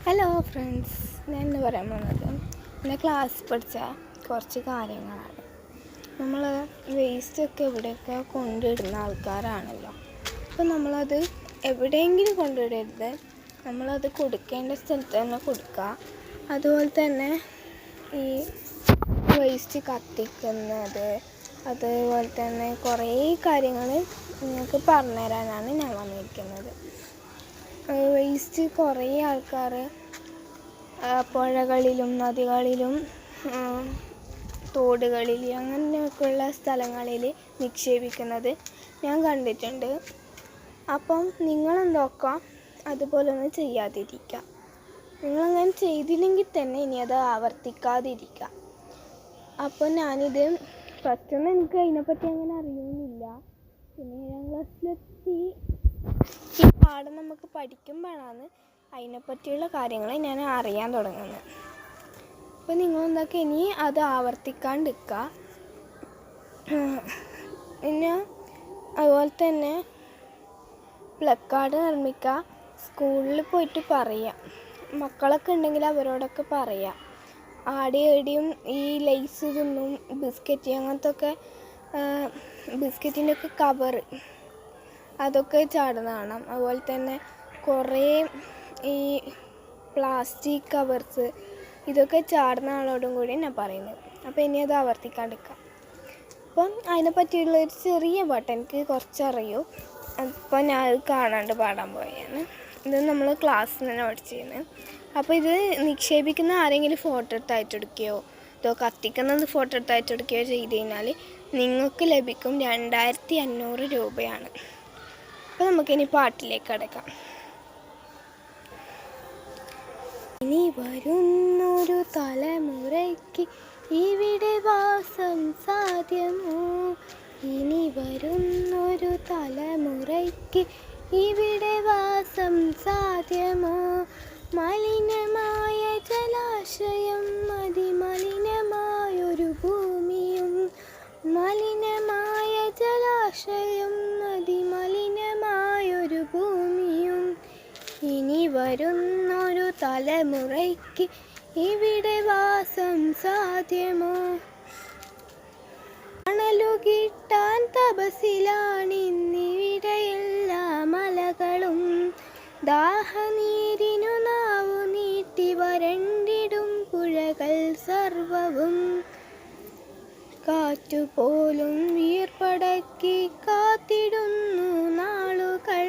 Hello friends, ഞാൻ ഇന്ന് പറയാൻ പോകുന്നത് എൻ്റെ ക്ലാസ്സിൽ പഠിച്ച കുറച്ച് കാര്യങ്ങളാണ്. നമ്മൾ വേസ്റ്റൊക്കെ എവിടെയൊക്കെ കൊണ്ടിടുന്ന ആൾക്കാരാണല്ലോ. അപ്പോൾ നമ്മളത് എവിടെയെങ്കിലും കൊണ്ടിടരുത്, നമ്മളത് കൊടുക്കേണ്ട സ്ഥലത്ത് തന്നെ കൊടുക്കുക. അതുപോലെ തന്നെ ഈ വേസ്റ്റ് കത്തിക്കുന്നത്, അതുപോലെ തന്നെ കുറേ കാര്യങ്ങൾ നിങ്ങൾക്ക് പറഞ്ഞു തരാനാണ് ഞാൻ വന്നിരിക്കുന്നത്. വേസ്റ്റ് കുറേ ആൾക്കാർ പുഴകളിലും നദികളിലും തോടുകളിൽ അങ്ങനെയൊക്കെയുള്ള സ്ഥലങ്ങളിൽ നിക്ഷേപിക്കുന്നത് ഞാൻ കണ്ടിട്ടുണ്ട്. അപ്പം നിങ്ങളെന്തൊക്കെ അതുപോലെ ഒന്നും ചെയ്യാതിരിക്കുക. നിങ്ങളങ്ങനെ ചെയ്തില്ലെങ്കിൽ തന്നെ ഇനി അത് ആവർത്തിക്കാതിരിക്കുക. അപ്പോൾ ഞാനിത് ഫസ്റ്റൊന്നും എനിക്ക് അതിനെപ്പറ്റി അങ്ങനെ അറിയുന്നില്ല. പിന്നെ 7ാം ക്ലാസ്സിലെത്തി ഈ പാഠം നമുക്ക് പഠിക്കുമ്പോഴാണ് അതിനെപ്പറ്റിയുള്ള കാര്യങ്ങൾ ഞാൻ അറിയാൻ തുടങ്ങുന്നത്. അപ്പോൾ നിങ്ങളെന്തൊക്കെ ഇനി അത് ആവർത്തിക്കാണ്ടിരിക്കുക. പിന്നെ അതുപോലെ തന്നെ പ്ലക്കാർഡ് നിർമ്മിക്കുക. സ്കൂളിൽ പോയിട്ട് പറയുക, മക്കളൊക്കെ ഉണ്ടെങ്കിൽ അവരോടൊക്കെ പറയുക. ആടെയും ഈ ലേസ് തിന്നും, ബിസ്ക്കറ്റ് അങ്ങനത്തെ ഒക്കെ ബിസ്ക്കറ്റിൻ്റെ ഒക്കെ കവറ് അതൊക്കെ ചാടുന്ന കാണാം. അതുപോലെ തന്നെ കുറേ ഈ പ്ലാസ്റ്റിക് കവേഴ്സ് ഇതൊക്കെ ചാടുന്ന ആളോടും കൂടി ഞാൻ പറയുന്നത്. അപ്പോൾ ഇനി അത് ആവർത്തിക്കാണ്ടിരിക്കാം. അപ്പം അതിനെ പറ്റിയുള്ള ഒരു ചെറിയ പാട്ട് എനിക്ക് കുറച്ചറിയൂ. അപ്പോൾ ഞാൻ അത് കാണാണ്ട് പാടാൻ പോയാണ്. ഇത് നമ്മൾ ക്ലാസ്സിൽ തന്നെ പഠിച്ചിരുന്നത്. അപ്പോൾ ഇത് നിക്ഷേപിക്കുന്ന ആരെങ്കിലും ഫോട്ടോ എടുത്ത് അയച്ചെടുക്കുകയോ ഇതോ കത്തിക്കുന്നത് ഫോട്ടോ എടുത്ത് അയച്ചെടുക്കുകയോ ചെയ്ത് കഴിഞ്ഞാൽ നിങ്ങൾക്ക് ലഭിക്കും 2500 രൂപയാണ്. അപ്പോൾ നമുക്കിനി പാട്ടിലേക്ക് കടക്കാം. ഇനി വരുന്നൊരു തലമുറയ്ക്ക് ഇവിടെ വാസം സാധ്യമോ? ഇനി വരുന്നൊരു തലമുറയ്ക്ക് ഇവിടെ വാസം സാധ്യമോ? മലിനമായ ജലാശയം, അതിമലിനമായൊരു ഭൂമിയും. മലിനമായ ജലാശയം, അതിമലിനമായൊരു ഭൂമിയും. ഇനി വരുന്നൊരു തലമുറയ്ക്ക് ഇവിടെ വാസം സാധ്യമോ? തണലു കിട്ടാൻ തപസ്സിലാണിന്നിവിടെ എല്ലാ മലകളും. ദാഹനീരിനു നാവു നീട്ടി വരണ്ടിടും പുഴകൾ സർവവും. കാറ്റുപോലും വീർപ്പടക്കി കാത്തിടുന്നു നാളുകൾ.